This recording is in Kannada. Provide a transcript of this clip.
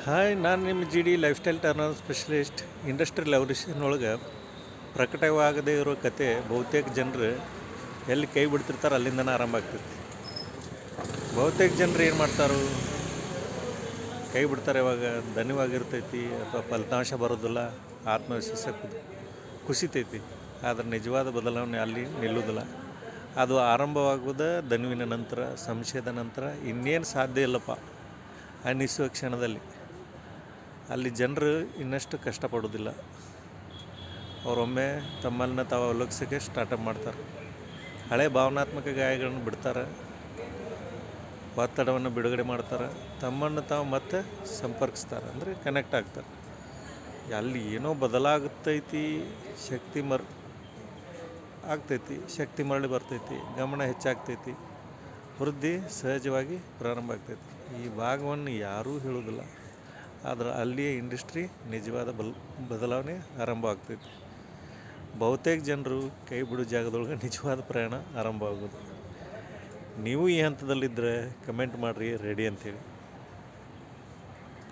ಹಾಯ್, ನಾನು ನಿಮ್ಮ G D life style turner specialist. Industrial evolution ಒಳಗೆ ಪ್ರಕಟವಾಗದೇ ಇರೋ ಕತೆ ಬಹುತೇಕ ಜನರು ಎಲ್ಲಿ ಕೈ ಬಿಡ್ತಿರ್ತಾರೆ ಅಲ್ಲಿಂದನೇ ಆರಂಭ ಆಗ್ತೈತಿ. ಬಹುತೇಕ ಜನರು ಏನು ಮಾಡ್ತಾರೋ ಕೈ ಬಿಡ್ತಾರೆ. ಇವಾಗ ಧನ್ಯವಾಗಿರ್ತೈತಿ ಅಥವಾ ಫಲಿತಾಂಶ ಬರೋದಿಲ್ಲ, ಆತ್ಮವಿಶ್ವಾಸ ಕುಸಿತೈತಿ. ಆದರೆ ನಿಜವಾದ ಬದಲಾವಣೆ ಅಲ್ಲಿ ನಿಲ್ಲುವುದಿಲ್ಲ. ಅದು ಆರಂಭವಾಗುವುದ ದನುವಿನ ನಂತರ, ಸಂಶಯದ ನಂತರ, ಇನ್ನೇನು ಸಾಧ್ಯ ಇಲ್ಲಪ್ಪ ಅನ್ನಿಸುವ ಕ್ಷಣದಲ್ಲಿ. ಅಲ್ಲಿ ಜನರು ಇನ್ನಷ್ಟು ಕಷ್ಟಪಡೋದಿಲ್ಲ. ಅವರೊಮ್ಮೆ ತಮ್ಮನ್ನು ತಾವು ಅವಲೋಕಿಸೋಕ್ಕೆ ಸ್ಟಾರ್ಟಪ್ ಮಾಡ್ತಾರೆ. ಹಳೆ ಭಾವನಾತ್ಮಕ ಗಾಯಗಳನ್ನು ಬಿಡ್ತಾರೆ, ಒತ್ತಡವನ್ನು ಬಿಡುಗಡೆ ಮಾಡ್ತಾರೆ, ತಮ್ಮನ್ನು ತಾವು ಮತ್ತೆ ಸಂಪರ್ಕಿಸ್ತಾರೆ, ಅಂದರೆ ಕನೆಕ್ಟ್ ಆಗ್ತಾರೆ. ಅಲ್ಲಿ ಏನೋ ಬದಲಾಗುತ್ತೈತಿ, ಶಕ್ತಿ ಮರಳಿ ಬರ್ತೈತಿ, ಗಮನ ಹೆಚ್ಚಾಗ್ತೈತಿ, ವೃದ್ಧಿ ಸಹಜವಾಗಿ ಪ್ರಾರಂಭ ಆಗ್ತೈತಿ. ಈ ಭಾಗವನ್ನು ಯಾರೂ ಹೇಳೋದಿಲ್ಲ, ಆದರೆ ಅಲ್ಲಿಯೇ ಇಂಡಸ್ಟ್ರಿ ನಿಜವಾದ ಬದಲಾವಣೆ ಆರಂಭ ಆಗ್ತೈತಿ. ಬಹುತೇಕ ಜನರು ಕೈ ಬಿಡೋ ಜಾಗದೊಳಗೆ ನಿಜವಾದ ಪ್ರಯಾಣ ಆರಂಭ ಆಗೋದು. ನೀವು ಈ ಹಂತದಲ್ಲಿದ್ದರೆ ಕಮೆಂಟ್ ಮಾಡಿರಿ ರೆಡಿ ಅಂತೇಳಿ.